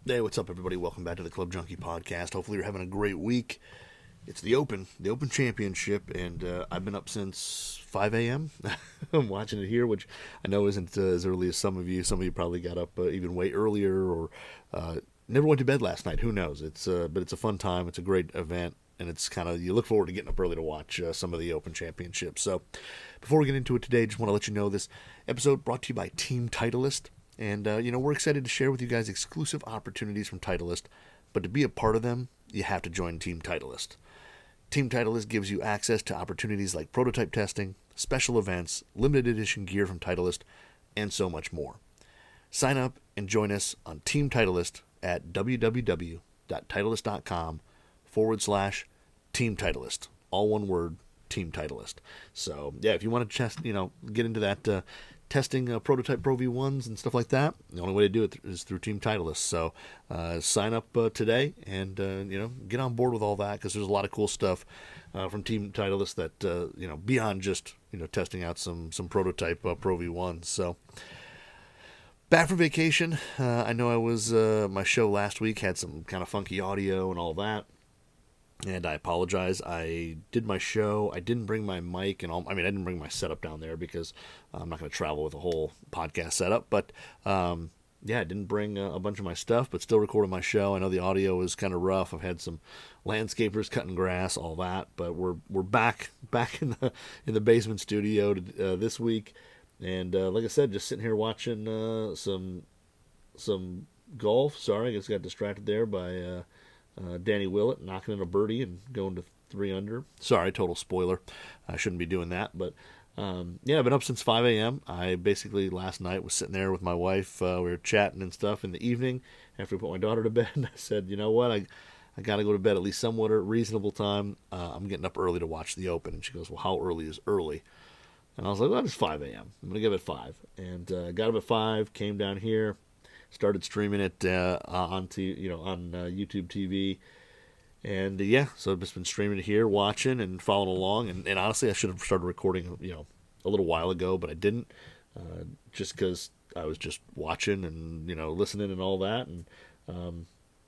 Hey, what's up, everybody? Welcome back to the Club Junkie podcast. Hopefully, you're having a great week. It's the Open Championship, and I've been up since 5 a.m. I'm watching it here, which I know isn't as early as some of you. Some of you probably got up even way earlier, or never went to bed last night. Who knows? But it's a fun time. It's a great event, and it's kind of you look forward to getting up early to watch some of the Open Championship. So, before we get into it today, just want to let you know this episode brought to you by Team Titleist. And, we're excited to share with you guys exclusive opportunities from Titleist, but to be a part of them, you have to join Team Titleist. Team Titleist gives you access to opportunities like prototype testing, special events, limited edition gear from Titleist, and so much more. Sign up and join us on Team Titleist at www.titleist.com/Team Titleist. All one word, Team Titleist. So, yeah, if you want to just, get into that testing prototype Pro V1s and stuff like that, the only way to do it is through Team Titleist. So sign up today and, get on board with all that because there's a lot of cool stuff from Team Titleist that, beyond just, testing out some prototype Pro V1s. So back from vacation. I know my show last week had some kind of funky audio and all that. And I apologize. I did my show. I didn't bring my mic and all. I didn't bring my setup down there because I'm not going to travel with a whole podcast setup. But I didn't bring a bunch of my stuff, but still recorded my show. I know the audio is kind of rough. I've had some landscapers cutting grass, all that. But we're back in the basement studio this week, and like I said, just sitting here watching some golf. Sorry, I just got distracted there by. Danny Willett knocking in a birdie and going to 3 under. Sorry, total spoiler. I shouldn't be doing that. But, I've been up since 5 a.m. I basically last night was sitting there with my wife. We were chatting and stuff in the evening after we put my daughter to bed. And I said, you know what? I got to go to bed at least somewhat at a reasonable time. I'm getting up early to watch the Open. And she goes, well, how early is early? And I was like, well, it's 5 a.m. I'm going to give it 5. And got up at 5, came down here. Started streaming it on YouTube TV, and so I've just been streaming it here, watching and following along. And honestly, I should have started recording, a little while ago, but I didn't, just because I was just watching and listening and all that. And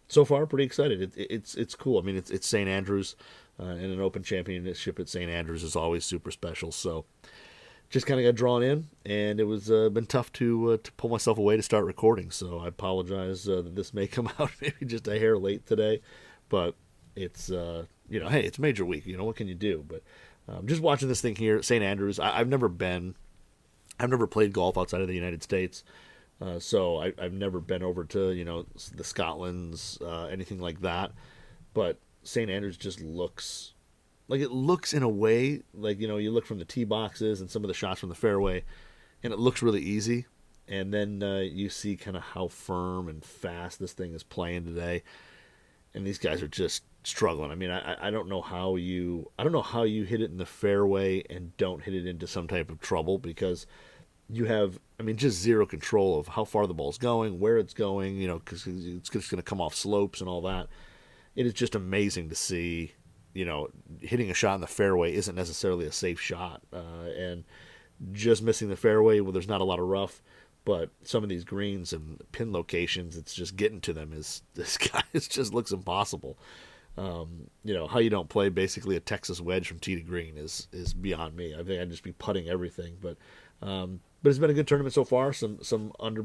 so far, pretty excited. It's cool. It's St. Andrews, and an Open Championship at St. Andrews is always super special. So. Just kind of got drawn in, and it was been tough to pull myself away to start recording. So I apologize that this may come out maybe just a hair late today, but it's hey, it's major week. What can you do? But just watching this thing here, St. Andrews. I've never played golf outside of the United States, so I've never been over to the Scotlands, anything like that. But St. Andrews just looks. Like it looks in a way, like, you look from the tee boxes and some of the shots from the fairway, and it looks really easy. And then you see kind of how firm and fast this thing is playing today. And these guys are just struggling. I don't know how you hit it in the fairway and don't hit it into some type of trouble because you have, just zero control of how far the ball's going, where it's going, because it's just going to come off slopes and all that. It is just amazing to see. Hitting a shot in the fairway isn't necessarily a safe shot, and just missing the fairway where there's not a lot of rough, but some of these greens and pin locations, it's just getting to them this guy. It just looks impossible. How you don't play basically a Texas wedge from tee to green is beyond me. I think I'd just be putting everything, but it's been a good tournament so far. Some under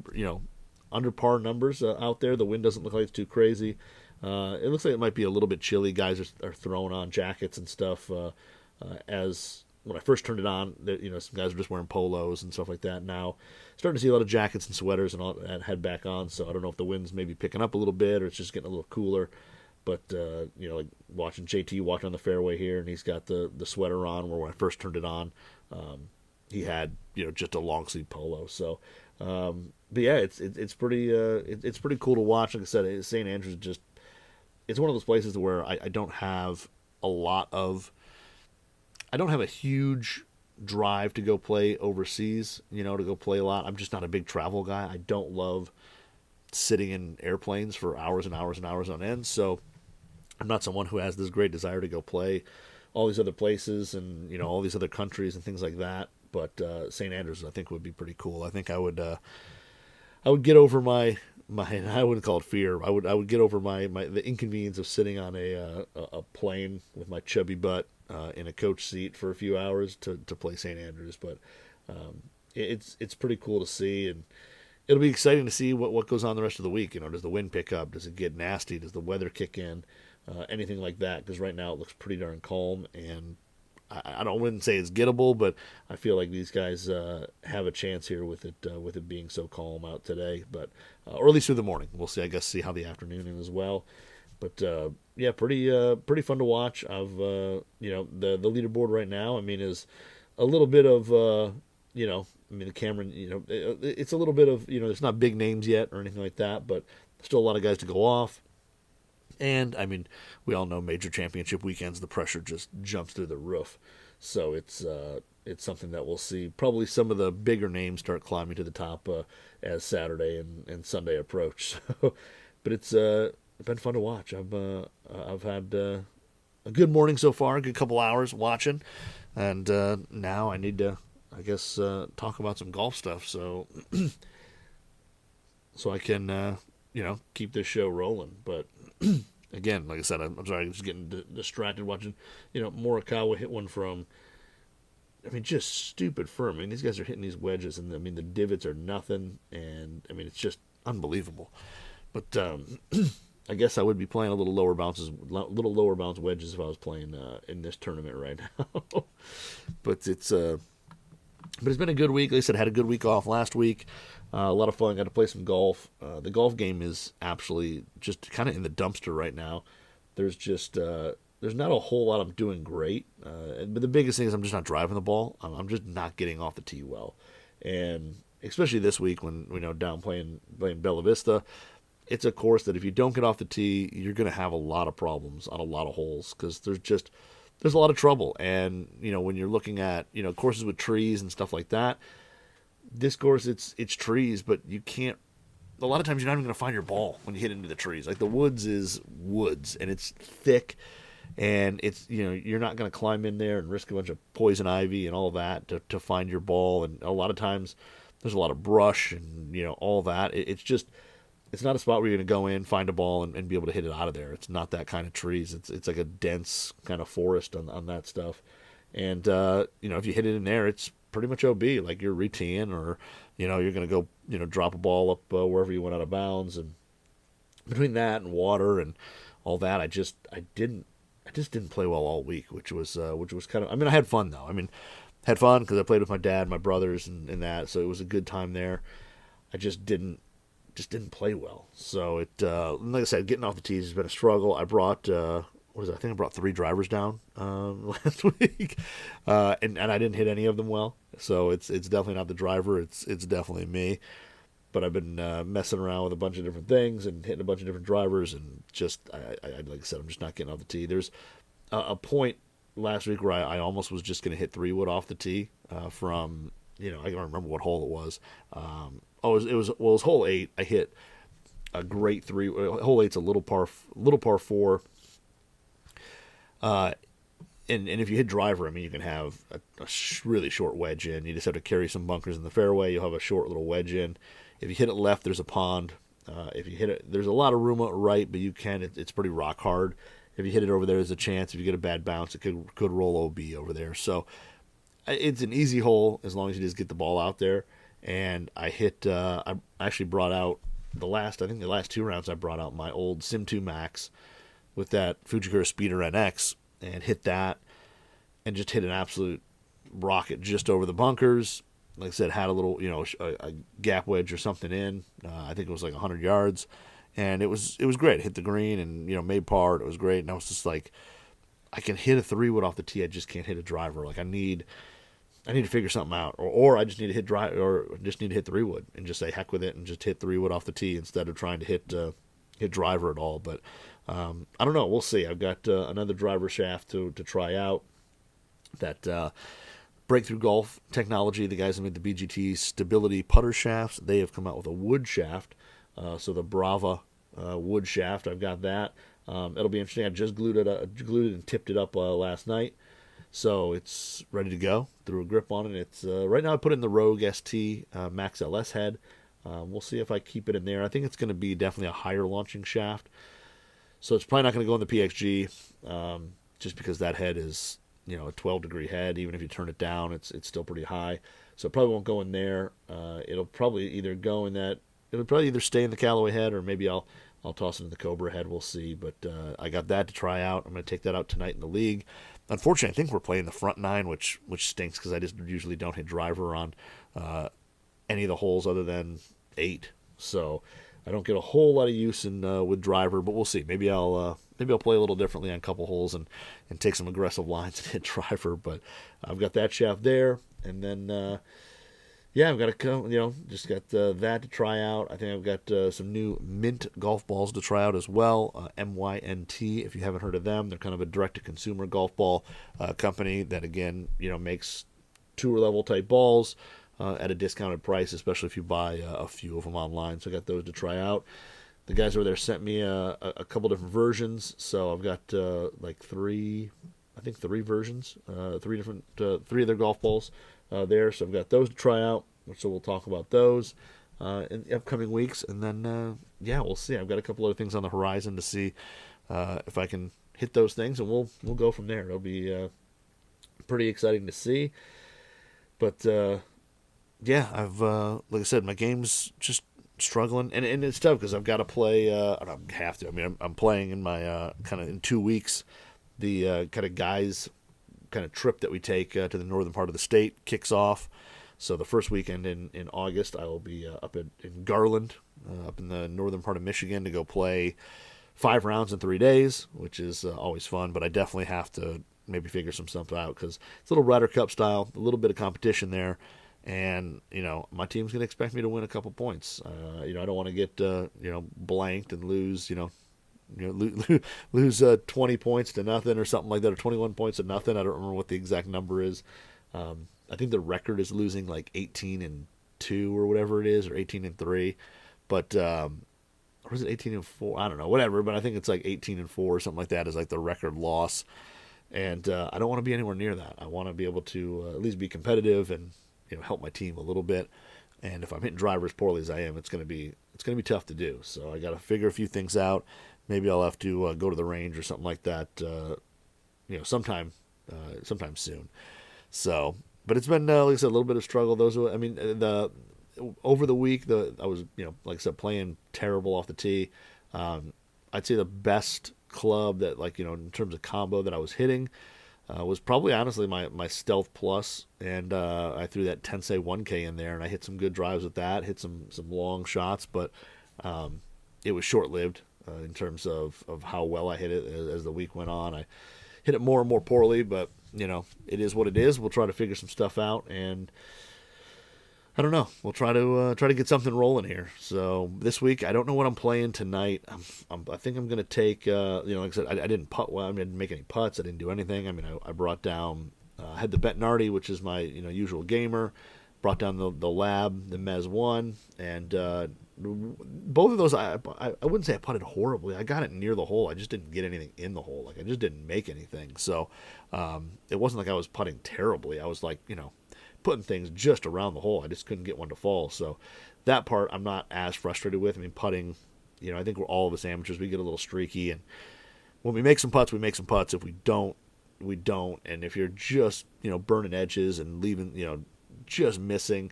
par numbers out there. The wind doesn't look like it's too crazy. It looks like it might be a little bit chilly. Guys are throwing on jackets and stuff. As when I first turned it on, some guys were just wearing polos and stuff like that. Now, starting to see a lot of jackets and sweaters and all that head back on. So I don't know if the wind's maybe picking up a little bit or it's just getting a little cooler. But like watching JT walk on the fairway here, and he's got the sweater on. Where when I first turned it on, he had just a long sleeve polo. So. But yeah, it's pretty cool to watch. Like I said, St. Andrews just. It's one of those places where I don't have I don't have a huge drive to go play overseas, to go play a lot. I'm just not a big travel guy. I don't love sitting in airplanes for hours and hours and hours on end. So I'm not someone who has this great desire to go play all these other places and, all these other countries and things like that. But St. Andrews, I think, would be pretty cool. I think I would get over my I wouldn't call it fear. I would get over the inconvenience of sitting on a plane with my chubby butt in a coach seat for a few hours to play St. Andrews. But it's pretty cool to see, and it'll be exciting to see what goes on the rest of the week. Does the wind pick up? Does it get nasty? Does the weather kick in? Anything like that? Because right now it looks pretty darn calm, and wouldn't say it's gettable, but I feel like these guys have a chance here with it being so calm out today. But or at least through the morning, we'll see. I guess see how the afternoon is as well. But yeah, pretty fun to watch. The leaderboard right now, I mean, is a little bit of the Cameron, it's a little bit of there's not big names yet or anything like that, but still a lot of guys to go off. And, I mean, we all know major championship weekends, the pressure just jumps through the roof. So it's something that we'll see. Probably some of the bigger names start climbing to the top as Saturday and Sunday approach. So, but it's been fun to watch. I've had a good morning so far, a good couple hours watching. And now I need to, I guess, talk about some golf stuff. So, so I can, keep this show rolling. But again, like I said, I'm sorry, I'm just getting distracted watching. Morikawa hit one from, just stupid firm. I mean, these guys are hitting these wedges, and the divots are nothing, and it's just unbelievable. But I guess I would be playing a little lower bounce wedges if I was playing in this tournament right now. But it's been a good week. Like I said, I had a good week off last week. A lot of fun. Got to play some golf. The golf game is absolutely just kind of in the dumpster right now. There's not a whole lot I'm doing great. But the biggest thing is I'm just not driving the ball. I'm just not getting off the tee well. And especially this week when down playing Bella Vista, it's a course that if you don't get off the tee, you're going to have a lot of problems on a lot of holes because there's a lot of trouble. And when you're looking at courses with trees and stuff like that. This course, it's trees, but you can't. A lot of times, you're not even going to find your ball when you hit into the trees. Like the woods is woods, and it's thick, and it's you're not going to climb in there and risk a bunch of poison ivy and all that to find your ball. And a lot of times, there's a lot of brush and all that. It's not a spot where you're going to go in, find a ball, and be able to hit it out of there. It's not that kind of trees. It's like a dense kind of forest on that stuff. And if you hit it in there, it's pretty much OB, like you're re-teeing or, you're going to go, drop a ball up wherever you went out of bounds. And between that and water and all that, I just didn't play well all week, which was kind of, I had fun though. Had fun because I played with my dad, my brothers and that. So it was a good time there. I just didn't play well. So like I said, getting off the tees has been a struggle. I brought, I think I brought 3 drivers down last week, and I didn't hit any of them well. So it's definitely not the driver. It's definitely me. But I've been messing around with a bunch of different things and hitting a bunch of different drivers, and just like I said, I'm just not getting off the tee. There's a point last week where I almost was just going to hit 3-wood off the tee from I don't remember what hole it was. It was hole 8. I hit a great 3. Hole 8's a little par 4. And if you hit driver, you can have a really short wedge in. You just have to carry some bunkers in the fairway. You'll have a short little wedge in. If you hit it left, there's a pond. If you hit it, there's a lot of room right, but it's pretty rock hard. If you hit it over there, there's a chance. If you get a bad bounce, it could roll OB over there. So it's an easy hole as long as you just get the ball out there. And I actually brought out the last 2 rounds. I brought out my old Sim 2 Max with that Fujikura Speeder NX and hit that and just hit an absolute rocket just over the bunkers. Like I said, had a little, a gap wedge or something in. I think it was like 100 yards. And it was great. It hit the green and, made par. It was great. And I was just like, I can hit a 3-wood off the tee. I just can't hit a driver. Like I need to figure something out. Or I just need to hit 3-wood and just say heck with it and just hit 3-wood off the tee instead of trying to hit driver at all. But I don't know. We'll see. I've got another driver shaft to try out. That Breakthrough Golf Technology, the guys that made the BGT Stability putter shafts, they have come out with a wood shaft. So the Brava wood shaft, I've got that. It'll be interesting. I just glued it and tipped it up last night. So it's ready to go. Threw a grip on it. It's right now I put it in the Rogue ST Max LS head. We'll see if I keep it in there. I think it's going to be definitely a higher launching shaft. So it's probably not going to go in the PXG, just because that head is, a 12-degree head. Even if you turn it down, it's still pretty high. So it probably won't go in there. It'll probably either go in that. It'll probably either stay in the Callaway head, or maybe I'll toss it in the Cobra head. We'll see. But I got that to try out. I'm going to take that out tonight in the league. Unfortunately, I think we're playing the front nine, which stinks because I just usually don't hit driver on any of the holes other than 8. So I don't get a whole lot of use in with driver, but we'll see. Maybe I'll play a little differently on a couple holes and take some aggressive lines and hit driver. But I've got that shaft there, and then I've got to come. Just got that to try out. I think I've got some new Mint golf balls to try out as well. MYNT, if you haven't heard of them, they're kind of a direct-to-consumer golf ball company that again, makes tour level type balls. At a discounted price, especially if you buy a few of them online. So I got those to try out. The guys over there sent me a couple different versions. So I've got three versions, three of their golf balls there. So I've got those to try out. So we'll talk about those in the upcoming weeks. And then, we'll see. I've got a couple other things on the horizon to see if I can hit those things. And we'll go from there. It'll be pretty exciting to see. But I've like I said, my game's just struggling, and it's tough because I've got to play. I don't have to. I mean, I'm playing in my kind of in 2 weeks. The kind of guys kind of trip that we take to the northern part of the state kicks off. So the first weekend in August, I will be up in Garland, up in the northern part of Michigan, to go play 5 rounds in 3 days, which is always fun. But I definitely have to maybe figure some stuff out because it's a little Ryder Cup style, a little bit of competition there. And, my team's going to expect me to win a couple points. I don't want to get, blanked and lose, lose 20 points to nothing or something like that, or 21 points to nothing. I don't remember what the exact number is. I think the record is losing like 18-2 or whatever it is, or 18-3. But, or is it 18-4? I don't know, whatever. But I think it's like 18-4 or something like that is like the record loss. And I don't want to be anywhere near that. I want to be able to at least be competitive and, help my team a little bit. And if I'm hitting drivers poorly as I am, it's going to be tough to do. So I got to figure a few things out. Maybe I'll have to go to the range or something like that, sometime soon. So, but it's been like I said, a little bit of struggle. Over the week, I was like I said, playing terrible off the tee. I'd say the best club that in terms of combo that I was hitting was probably honestly my Stealth Plus, and I threw that Tensei 1K in there, and I hit some good drives with that, hit some long shots, but it was short-lived in terms of how well I hit it as the week went on. I hit it more and more poorly, but it is what it is. We'll try to figure some stuff out, and I don't know. We'll try to get something rolling here. So this week, I don't know what I'm playing tonight. I think I'm gonna take. Like I said, I didn't putt well. I didn't make any putts. I didn't do anything. I mean, I brought down. Had the Bettinardi, which is my usual gamer. Brought down the Lab, the Mez 1, and both of those. I wouldn't say I putted horribly. I got it near the hole. I just didn't get anything in the hole. Like I just didn't make anything. So it wasn't like I was putting terribly. I was like putting things just around the hole. I just couldn't get one to fall. So that part I'm not as frustrated with. I mean, putting, I think we're all of us amateurs. We get a little streaky, and when we make some putts, we make some putts. If we don't, we don't. And if you're just, burning edges and leaving, just missing,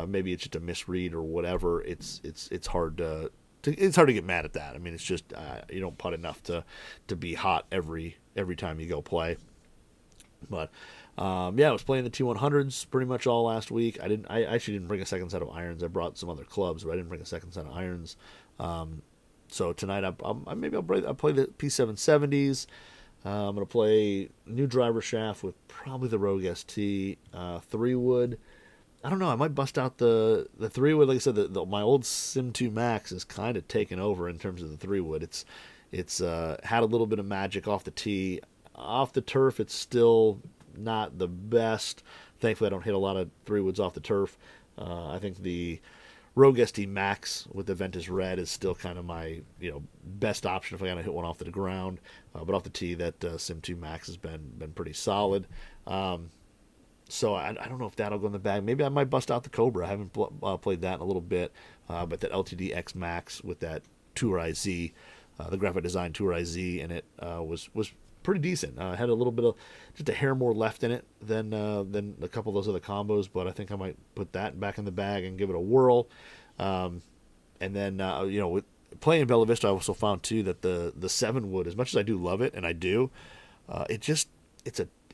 maybe it's just a misread or whatever. It's hard to get mad at that. I mean, it's just you don't putt enough to be hot every time you go play. But I was playing the T100s pretty much all last week. I actually didn't bring a second set of irons. I brought some other clubs, but I didn't bring a second set of irons. So tonight I'll play the P770s. I'm gonna play new driver shaft with probably the Rogue ST 3-wood. I don't know. I might bust out the 3-wood. Like I said, my old Sim 2 Max is kind of taken over in terms of the 3-wood. It's had a little bit of magic off the tee. Off the turf, it's still not the best. Thankfully, I don't hit a lot of 3-woods off the turf. I think the Rogue ST Max with the Ventus Red is still kind of my best option if I gotta hit one off the ground. But off the tee, that Sim 2 Max has been pretty solid. So I don't know if that'll go in the bag. Maybe I might bust out the Cobra. I haven't played that in a little bit, but that LTD X Max with that Tour IZ, the Graphite Design Tour IZ in it, was pretty decent. Had a little bit of just a hair more left in it than a couple of those other combos, but I think I might put that back in the bag and give it a whirl. And then with playing Bella Vista, I also found too that the 7 wood, as much as I do love it, and I do,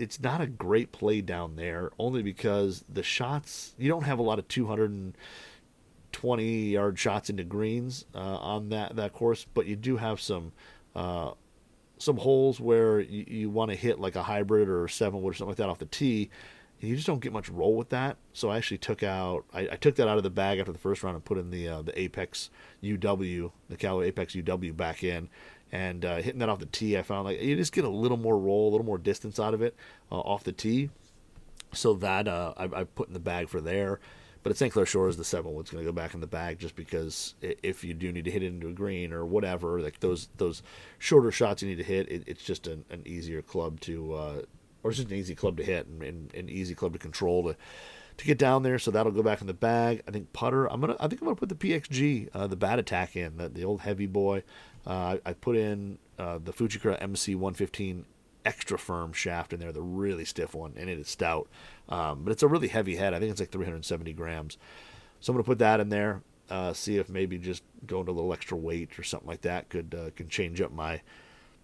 it's not a great play down there, only because the shots, you don't have a lot of 220-yard shots into greens on that course, but you do have some holes where you want to hit like a hybrid or a 7 wood or something like that off the tee, and you just don't get much roll with that. So I actually took that out of the bag after the first round and put in the Apex UW, the Callaway Apex UW back in. And hitting that off the tee, I found like you just get a little more roll, a little more distance out of it off the tee. So that I put in the bag for there. But at St. Clair Shores, the 7 wood's going to go back in the bag just because if you do need to hit it into a green or whatever, like those shorter shots you need to hit, it's just an easier club to, or it's just an easy club to hit and an easy club to control to get down there. So that'll go back in the bag. I think putter, I think I'm gonna put the PXG, the Bat Attack in, the old heavy boy. I put in the Fujikura MC 115 extra firm shaft in there, the really stiff one, and it is stout. But it's a really heavy head. I think it's like 370 grams. So I'm going to put that in there, see if maybe just going to a little extra weight or something like that can change up my,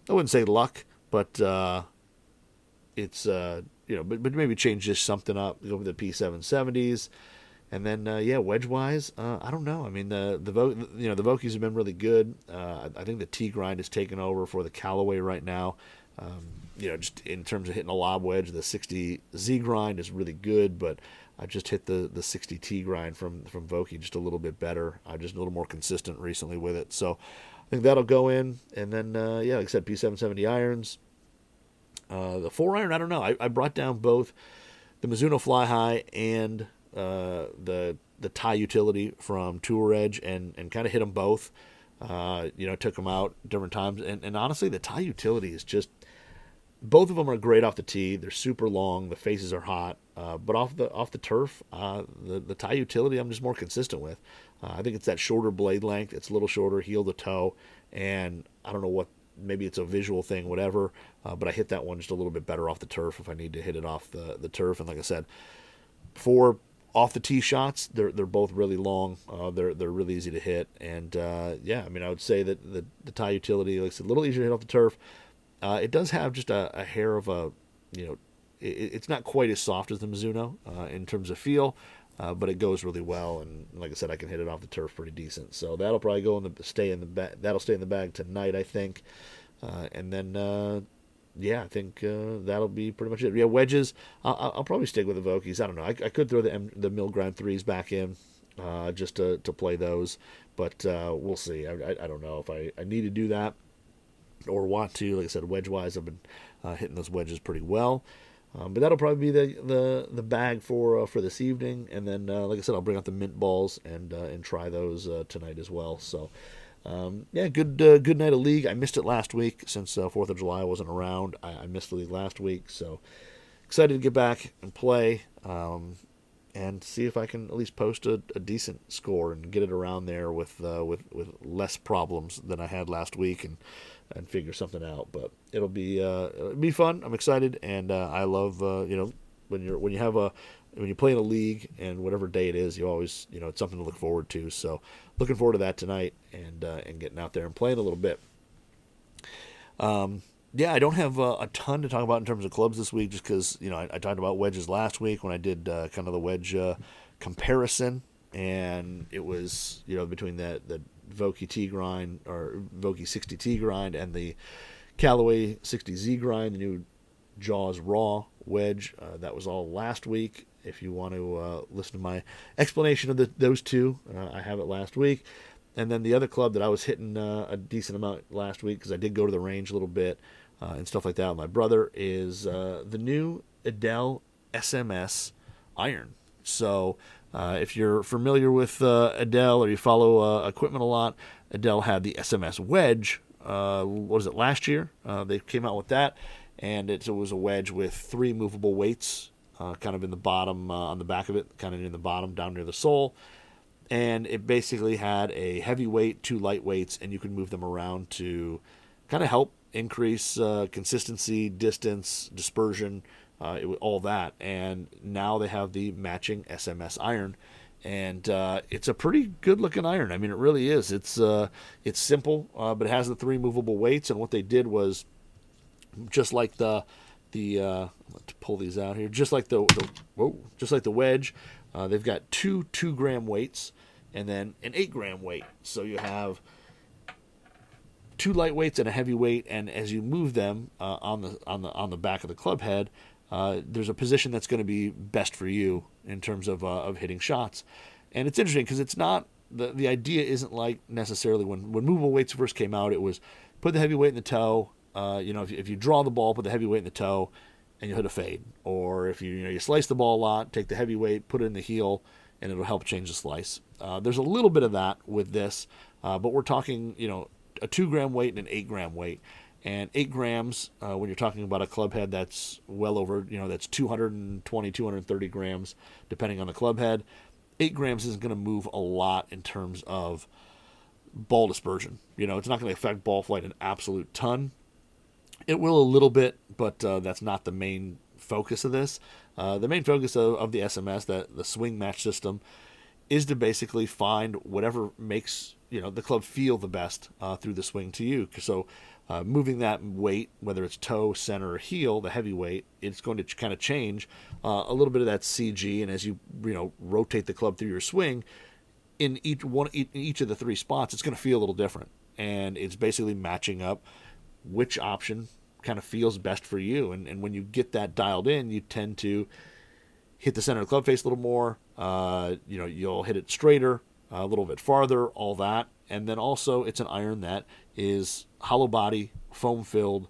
I wouldn't say luck, but it's, but maybe change just something up, go with the P770s. And then, wedge-wise, I don't know. I mean, the Vokies have been really good. I think the T grind is taking over for the Callaway right now. Just in terms of hitting a lob wedge, the 60 Z grind is really good, but I just hit the 60 T grind from Vokie just a little bit better. I'm just a little more consistent recently with it. So I think that'll go in. And then, like I said, P770 irons. The 4-iron, I don't know. I brought down both the Mizuno Fly High and the tie utility from Tour Edge and kind of hit them both. Took them out different times. And honestly, the tie utility is just, both of them are great off the tee. They're super long. The faces are hot. But off the turf, the tie utility I'm just more consistent with. I think it's that shorter blade length. It's a little shorter, heel to toe. And I don't know what, maybe it's a visual thing, whatever. But I hit that one just a little bit better off the turf if I need to hit it off the turf. And like I said, for off the tee shots, they're both really long. They're really easy to hit. And I would say that the tie utility, like I said, a little easier to hit off the turf. It does have just a hair of a, it's not quite as soft as the Mizuno in terms of feel, but it goes really well. And like I said, I can hit it off the turf pretty decent. So that'll probably stay in the bag. That'll stay in the bag tonight, I think. And then I think that'll be pretty much it. Yeah, wedges. I'll probably stick with the Vokies. I don't know. I could throw the Mill Grind 3s back in just to play those, but we'll see. I don't know if I need to do that or want to. Like I said, wedge-wise, I've been hitting those wedges pretty well. But that'll probably be the bag for this evening. And then, like I said, I'll bring out the mint balls and try those tonight as well. So. Good night of league. I missed it last week since 4th of July wasn't around. I missed the league last week, so excited to get back and play and see if I can at least post a decent score and get it around there with less problems than I had last week and figure something out. But it'll be fun. I'm excited, and I love when you play in a league and whatever day it is, you always, it's something to look forward to. So looking forward to that tonight and getting out there and playing a little bit. I don't have a ton to talk about in terms of clubs this week just because, I talked about wedges last week when I did kind of the wedge comparison. And it was, between the Vokie T grind or Vokie 60 T grind and the Callaway 60Z grind, the new Jaws Raw wedge. That was all last week. If you want to listen to my explanation of those two, I have it last week. And then the other club that I was hitting a decent amount last week, because I did go to the range a little bit and stuff like that with my brother, is the new Edel SMS iron. So if you're familiar with Edel or you follow equipment a lot, Edel had the SMS wedge. What was it, last year? They came out with that. And it was a wedge with 3 movable weights kind of in the bottom, on the back of it, kind of in the bottom down near the sole. And it basically had a heavyweight, 2 lightweights, and you could move them around to kind of help increase consistency, distance, dispersion, all that. And now they have the matching SMS iron, and it's a pretty good looking iron. I mean, it really is. It's simple, but it has the 3 movable weights. And what they did was, just like let's pull these out here, just like the wedge, they've got 2 2-gram weights and then an 8-gram weight. So you have 2 lightweights and a heavyweight, and as you move them on the back of the club head, there's a position that's going to be best for you in terms of hitting shots. And it's interesting because it's not the idea isn't like necessarily when movable weights first came out. It was put the heavyweight in the toe. If you draw the ball, put the heavyweight in the toe, and you hit a fade. Or if you slice the ball a lot, take the heavyweight, put it in the heel, and it'll help change the slice. There's a little bit of that with this, but we're talking a 2-gram weight and an 8-gram weight. And 8 grams, when you're talking about a club head that's well over, that's 220, 230 grams, depending on the club head. 8 grams isn't going to move a lot in terms of ball dispersion. It's not going to affect ball flight an absolute ton. It will a little bit, but that's not the main focus of this. The main focus of the SMS, the swing match system, is to basically find whatever makes the club feel the best through the swing to you. So moving that weight, whether it's toe, center, or heel, the heavyweight, it's going to kind of change a little bit of that CG. And as you rotate the club through your swing, in each of the 3 spots, it's going to feel a little different. And it's basically matching up which option kind of feels best for you. And when you get that dialed in, you tend to hit the center of the club face a little more. You'll hit it straighter, a little bit farther, all that. And then also it's an iron that is hollow body, foam filled.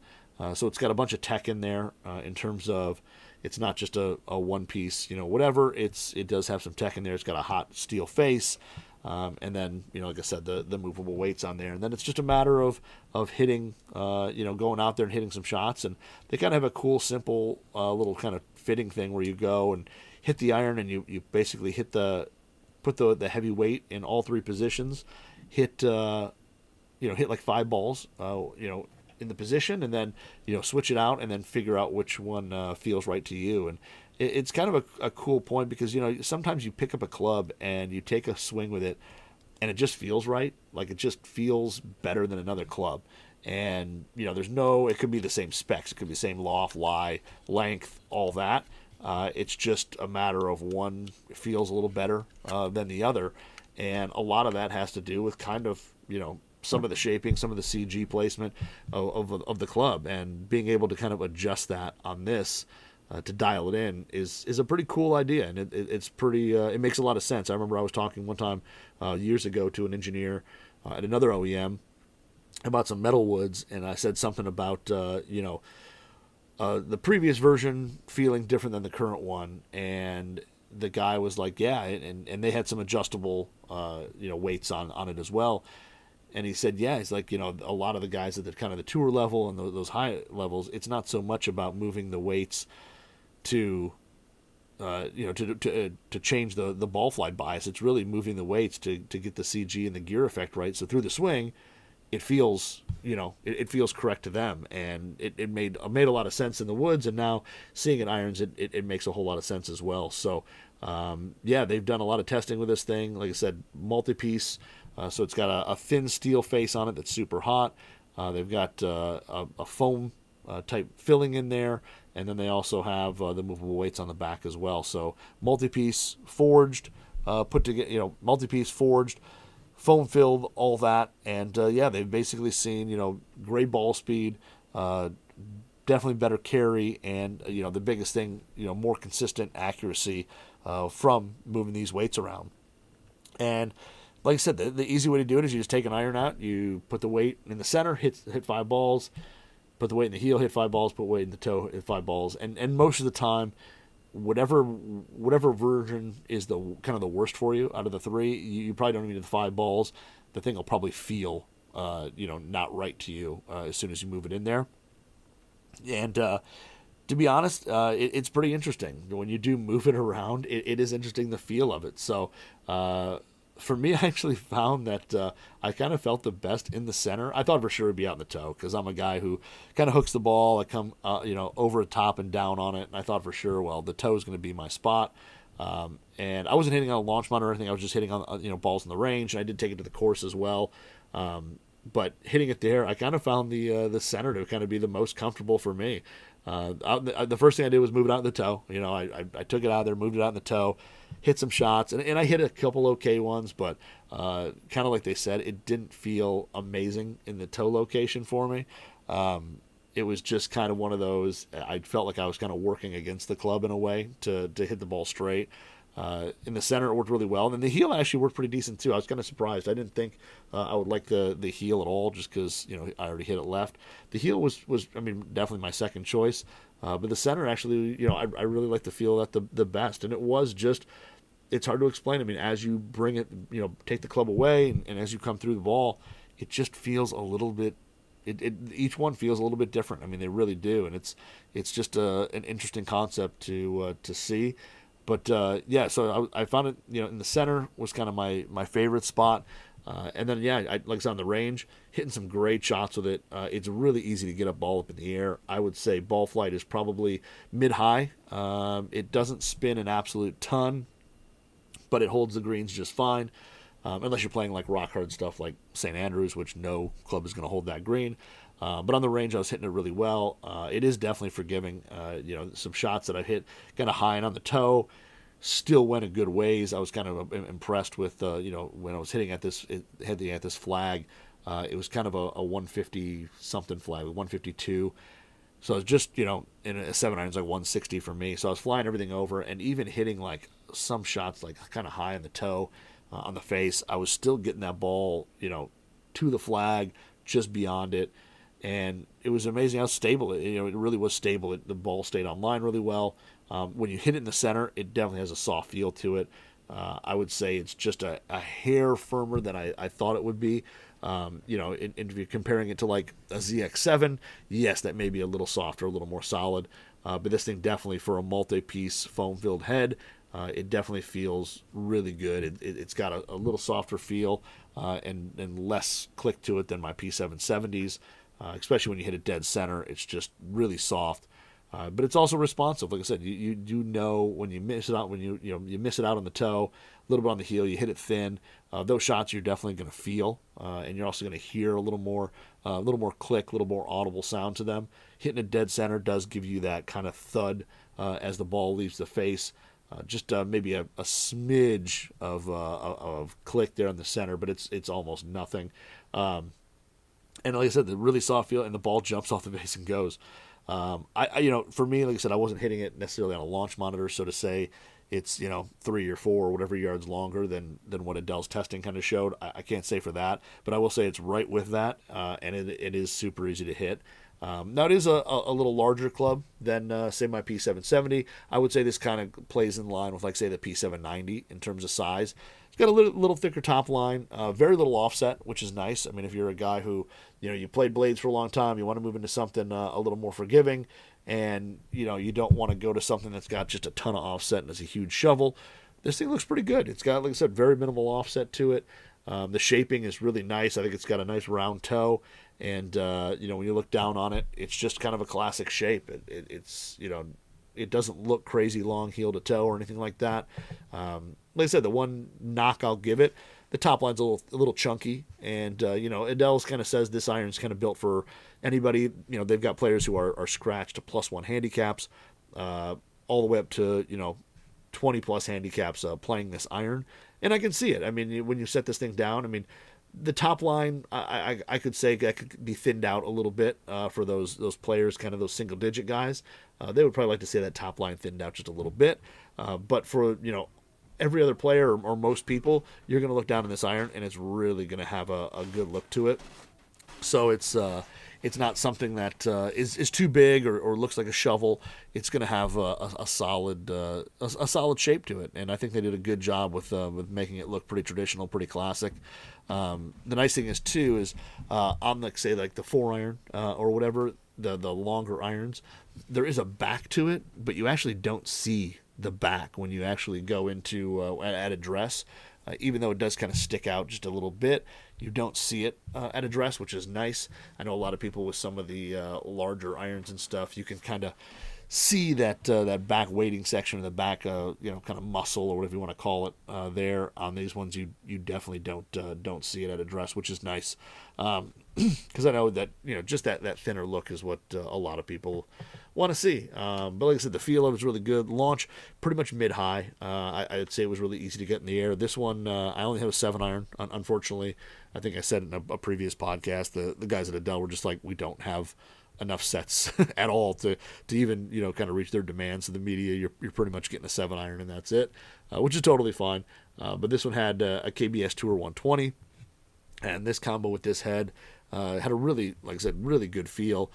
So it's got a bunch of tech in there in terms of it's not just a one piece, whatever. It does have some tech in there. It's got a hot steel face. And then, like I said, the movable weights on there. And then it's just a matter of hitting, going out there and hitting some shots. And they kind of have a cool, simple little kind of fitting thing where you go and hit the iron and you basically put the heavy weight in all 3 positions, hit like 5 balls, in the position, and then, switch it out and then figure out which one feels right to you. And it's kind of a cool point because, sometimes you pick up a club and you take a swing with it and it just feels right. Like it just feels better than another club. And, it could be the same specs. It could be the same loft, lie, length, all that. It's just a matter of one feels a little better than the other. And a lot of that has to do with kind of, some of the shaping, some of the CG placement of the club, and being able to kind of adjust that on this to dial it in is a pretty cool idea, and it's pretty. It makes a lot of sense. I remember I was talking one time years ago to an engineer at another OEM about some metal woods, and I said something about the previous version feeling different than the current one, and the guy was like, yeah, and they had some adjustable weights on it as well. And he said, yeah, he's like, a lot of the guys at the kind of the tour level and those high levels, it's not so much about moving the weights to change the ball flight bias. It's really moving the weights to get the CG and the gear effect right. So through the swing, it feels, it feels correct to them. And it made a lot of sense in the woods. And now seeing it irons, it makes a whole lot of sense as well. So, they've done a lot of testing with this thing. Like I said, multi-piece. So it's got a thin steel face on it that's super hot. They've got a foam type filling in there, and then they also have the movable weights on the back as well. So multi-piece forged, put together, multi-piece forged, foam filled, all that, and they've basically seen great ball speed, definitely better carry, and the biggest thing, more consistent accuracy from moving these weights around. And like I said, the easy way to do it is you just take an iron out, you put the weight in the center, hit 5 balls, put the weight in the heel, hit 5 balls, put weight in the toe, hit 5 balls. And most of the time, whatever version is the kind of the worst for you out of the 3, you probably don't need the 5 balls. The thing will probably feel, not right to you as soon as you move it in there. And To be honest, it's pretty interesting. When you do move it around, it is interesting the feel of it. So for me, I actually found that I kind of felt the best in the center. I thought for sure it'd be out in the toe because I'm a guy who kind of hooks the ball. I come over the top and down on it, and I thought for sure, well, the toe is going to be my spot. And I wasn't hitting on a launch monitor or anything. I was just hitting on balls in the range, and I did take it to the course as well. But hitting it there, I kind of found the center to kind of be the most comfortable for me. The first thing I did was move it out in the toe. I took it out there, moved it out in the toe, hit some shots, and I hit a couple okay ones, but kind of like they said, it didn't feel amazing in the toe location for me. It was just kind of one of those, I felt like I was kind of working against the club in a way to hit the ball straight. In the center, it worked really well. And then the heel actually worked pretty decent, too. I was kind of surprised. I didn't think I would like the heel at all just because, I already hit it left. The heel was definitely my second choice. But the center actually, I really like the feel of that the best. And it was just, it's hard to explain. As you bring it, take the club away and as you come through the ball, it just feels a little bit, each one feels a little bit different. They really do. And it's just an interesting concept to see. But so I found it, in the center was kind of my favorite spot. And then, like I said, on the range, hitting some great shots with it. It's really easy to get a ball up in the air. I would say ball flight is probably mid-high. It doesn't spin an absolute ton, but it holds the greens just fine. Unless you're playing like rock hard stuff like St. Andrews, which no club is going to hold that green. But on the range, I was hitting it really well. It is definitely forgiving. Some shots that I hit kind of high and on the toe still went a good ways. I was kind of impressed with, when I was hitting at this flag. It was kind of a 150 something flag, 152. So it was just, in a 7-iron, it's like 160 for me. So I was flying everything over and even hitting like some shots like kind of high on the toe, on the face. I was still getting that ball, to the flag, just beyond it. And it was amazing how stable it really was stable. The ball stayed on line really well. When you hit it in the center, it definitely has a soft feel to it. I would say it's just a hair firmer than I thought it would be. If you're comparing it to like a ZX7, yes, that may be a little softer, a little more solid. But this thing definitely, for a multi-piece foam-filled head, it definitely feels really good. It's got a little softer feel and less click to it than my P770s. Especially when you hit it dead center, it's just really soft. But it's also responsive. Like I said, you do know when you miss it out, when you miss it out on the toe, a little bit on the heel, you hit it thin. Those shots you're definitely going to feel, and you're also going to hear a little more click, a little more audible sound to them. Hitting it dead center does give you that kind of thud as the ball leaves the face. Just maybe a smidge of click there in the center, but it's almost nothing. And like I said, the really soft feel, and the ball jumps off the base and goes. For me, like I said, I wasn't hitting it necessarily on a launch monitor, so to say it's 3 or 4 or whatever yards longer than what Edel's testing kind of showed. I can't say for that, but I will say it's right with that, and it is super easy to hit. Now it is a little larger club than say my P770. I would say this kind of plays in line with like say the P790 in terms of size. It's got a little thicker top line, very little offset, which is nice. If you're a guy who you played blades for a long time, you want to move into something a little more forgiving, and you don't want to go to something that's got just a ton of offset and is a huge shovel. This thing looks pretty good. It's got, like I said, very minimal offset to it. The shaping is really nice. I think it's got a nice round toe. And, when you look down on it, it's just kind of a classic shape. It's it doesn't look crazy long heel to toe or anything like that. Like I said, the one knock I'll give it, the top line's a little chunky. And, Edel's kind of says this iron's kind of built for anybody. They've got players who are scratched to +1 handicaps, all the way up to, 20+ handicaps playing this iron. And I can see it. When you set this thing down, the top line, I could say that could be thinned out a little bit for those players, kind of those single-digit guys. They would probably like to see that top line thinned out just a little bit. But for, every other player or most people, you're going to look down in this iron, and it's really going to have a good look to it. So it's not something that is too big or looks like a shovel. It's going to have a solid shape to it, and I think they did a good job with making it look pretty traditional, pretty classic. The nice thing is too is on like say like the 4-iron or whatever, the longer irons, there is a back to it, but you actually don't see the back when you actually go into at address. Even though it does kind of stick out just a little bit, you don't see it at address, which is nice. I know a lot of people with some of the larger irons and stuff, you can kind of see that back weighting section, the back kind of muscle or whatever you want to call it there. On these ones, you definitely don't see it at address, which is nice. Because I know that just that thinner look is what a lot of people want to see. But like I said, the feel of it is really good. Launch pretty much mid high. I'd say it was really easy to get in the air. This one I only have a 7-iron. Unfortunately, I think I said in a previous podcast, the guys at Edel were just like, we don't have enough sets at all to even kind of reach their demands. So the media, you're pretty much getting a 7-iron and that's it, which is totally fine. But this one had a KBS Tour 120, and this combo with this head had a really, like I said, really good feel.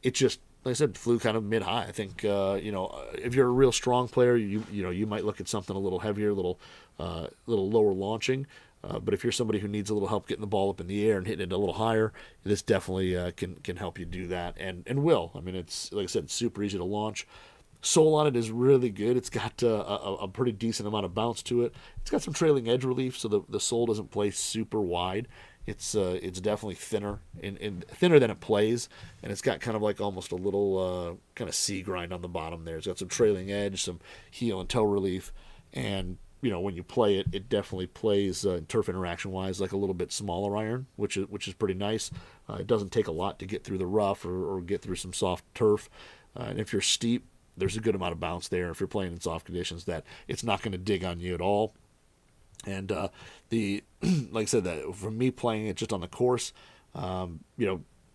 It just, like I said, flew kind of mid high. I think if you're a real strong player, you might look at something a little heavier, a little lower launching. But if you're somebody who needs a little help getting the ball up in the air and hitting it a little higher, this definitely can help you do that, and will. I mean, it's, like I said, super easy to launch. Sole on it is really good. It's got a pretty decent amount of bounce to it. It's got some trailing edge relief, so the sole doesn't play super wide. It's definitely thinner and thinner than it plays, and it's got kind of like almost a little kind of C grind on the bottom there. It's got some trailing edge, some heel and toe relief, and when you play it, it definitely plays turf interaction wise like a little bit smaller iron, which is pretty nice. It doesn't take a lot to get through the rough or get through some soft turf, and if you're steep, there's a good amount of bounce there. If you're playing in soft conditions, that it's not going to dig on you at all. And like I said, that from me playing it just on the course,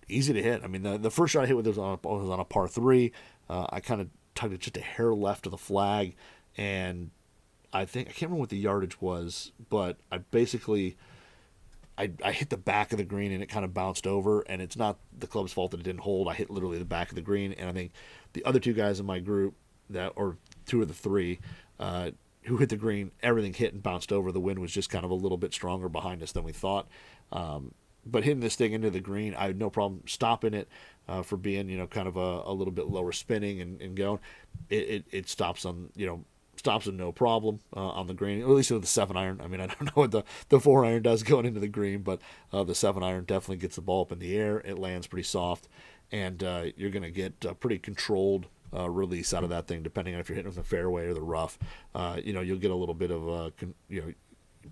easy to hit. I mean, the first shot I hit with was on a par 3. I kind of tugged it just a hair left of the flag, and I can't remember what the yardage was, but I basically I hit the back of the green and it kind of bounced over, and it's not the club's fault that it didn't hold. I hit literally the back of the green, and I think the other two guys in my group, or two of the three, who hit the green, everything hit and bounced over. The wind was just kind of a little bit stronger behind us than we thought. But hitting this thing into the green, I had no problem stopping it for being kind of a little bit lower spinning and going. It stops on stops with no problem on the green, at least with the 7-iron. I mean, I don't know what the 4-iron does going into the green, but the 7-iron definitely gets the ball up in the air. It lands pretty soft, and you're going to get a pretty controlled release out of that thing, depending on if you're hitting with the fairway or the rough. You'll get a little bit of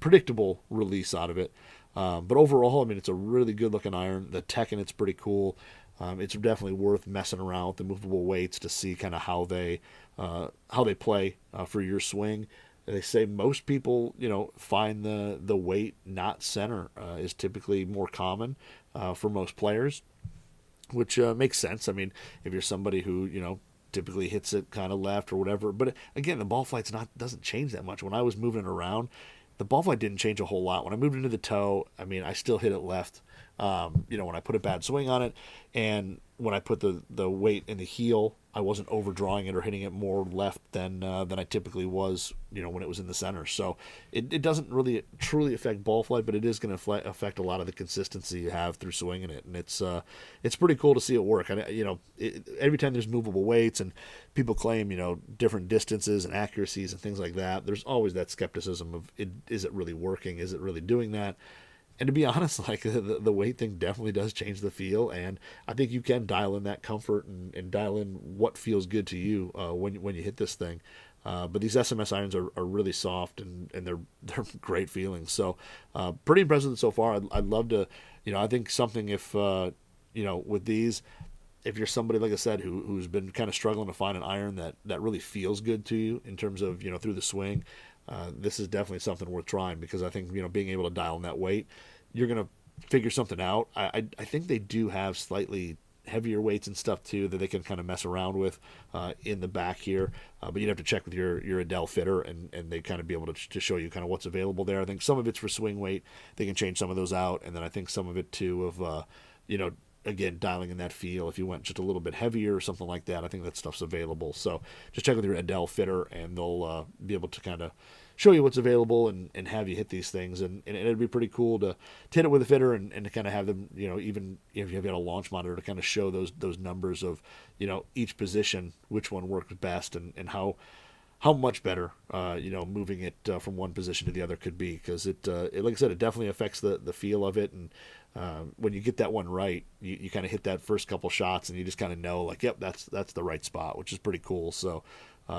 predictable release out of it. But overall, I mean, it's a really good-looking iron. The tech in it's pretty cool. It's definitely worth messing around with the movable weights to see kind of how they play for your swing. They say most people, find the weight not center is typically more common for most players, which makes sense. I mean, if you're somebody who typically hits it kind of left or whatever, but again, the ball flight's doesn't change that much. When I was moving it around, the ball flight didn't change a whole lot. When I moved into the toe, I mean, I still hit it left. When I put a bad swing on it, and when I put the weight in the heel, I wasn't overdrawing it or hitting it more left than I typically was, when it was in the center. So it doesn't really truly affect ball flight, but it is going to affect a lot of the consistency you have through swinging it, and it's pretty cool to see it work. Every time there's movable weights and people claim different distances and accuracies and things like that, there's always that skepticism of is it really working? Is it really doing that? And to be honest, like the weight thing definitely does change the feel, and I think you can dial in that comfort and dial in what feels good to you when you hit this thing. But these SMS irons are really soft and they're great feelings. So pretty impressive so far. I'd love to, I think something if with these, if you're somebody like I said who's been kind of struggling to find an iron that really feels good to you in terms of through the swing. This is definitely something worth trying, because I think being able to dial in that weight, you're gonna figure something out. I think they do have slightly heavier weights and stuff too that they can kind of mess around with in the back here, but you'd have to check with your Edel fitter and they kind of be able to show you kind of what's available there. I think some of it's for swing weight, they can change some of those out, and then I think some of it too of again, dialing in that feel. If you went just a little bit heavier or something like that, I think that stuff's available. So just check with your Edel fitter, and they'll be able to kind of show you what's available and have you hit these things. And it'd be pretty cool to hit it with a fitter and to kind of have them, even if you've got a launch monitor, to kind of show those numbers of, each position, which one works best, and how much better, moving it from one position to the other could be. Because like I said, it definitely affects the feel of it. And when you get that one right, you kind of hit that first couple shots, and you just kind of know, like, yep, that's the right spot, which is pretty cool. So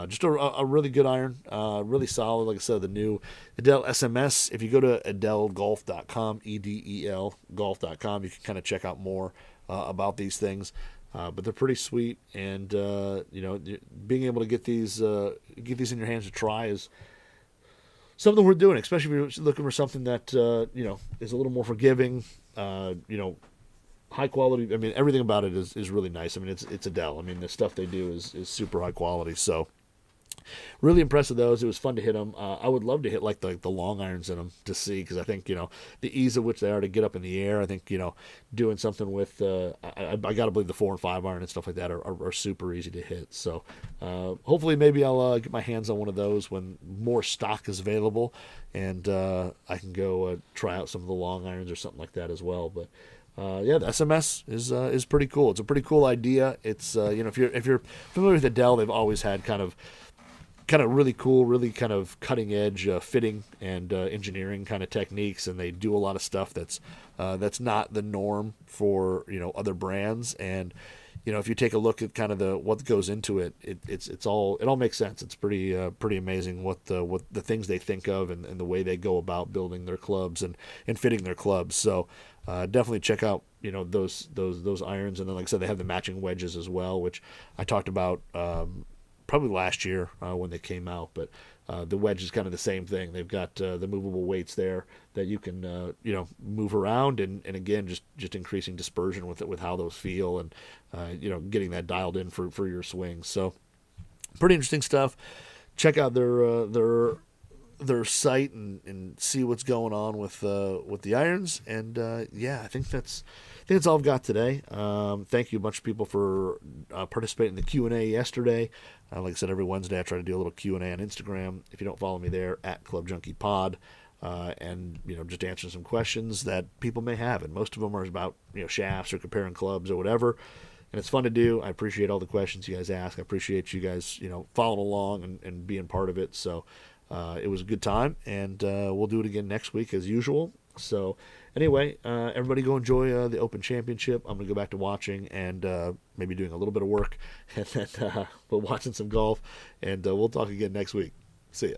just a really good iron, really solid. Like I said, the new Edel SMS. If you go to edelgolf.com, EDEL golf.com, you can kind of check out more about these things. But they're pretty sweet, and being able to get these in your hands to try is something we're doing, especially if you're looking for something that is a little more forgiving, high quality. I mean, everything about it is really nice. I mean, it's Edel. I mean, the stuff they do is super high quality. So really impressed with those. It was fun to hit them. I would love to hit like the long irons in them to see, because I think the ease of which they are to get up in the air. I think doing something with I got to believe the 4 and 5 iron and stuff like that are super easy to hit. So hopefully maybe I'll get my hands on one of those when more stock is available, and I can go try out some of the long irons or something like that as well. But the SMS is pretty cool. It's a pretty cool idea. It's if you're familiar with Edel, they've always had kind of really cool, really kind of cutting edge fitting and engineering kind of techniques, and they do a lot of stuff that's not the norm for other brands. And if you take a look at kind of what goes into it, it all makes sense. It's pretty amazing what the things they think of and the way they go about building their clubs and fitting their clubs. So definitely check out those irons. And then, like I said, they have the matching wedges as well, which I talked about probably last year when they came out. But the wedge is kind of the same thing. They've got the movable weights there that you can move around, and again, just increasing dispersion with how those feel, and getting that dialed in for your swings. So pretty interesting stuff. Check out their site and see what's going on with the irons. And I think that's all I've got today. Thank you a bunch of people for participating in the Q&A yesterday. Like I said, every Wednesday I try to do a little Q&A on Instagram. If you don't follow me there, at Club Junkie Pod, and just answering some questions that people may have, and most of them are about shafts or comparing clubs or whatever. And it's fun to do. I appreciate all the questions you guys ask. I appreciate you guys following along and being part of it. So it was a good time, and we'll do it again next week as usual. So anyway, everybody go enjoy the Open Championship. I'm going to go back to watching and maybe doing a little bit of work, and then but watching some golf. And we'll talk again next week. See ya.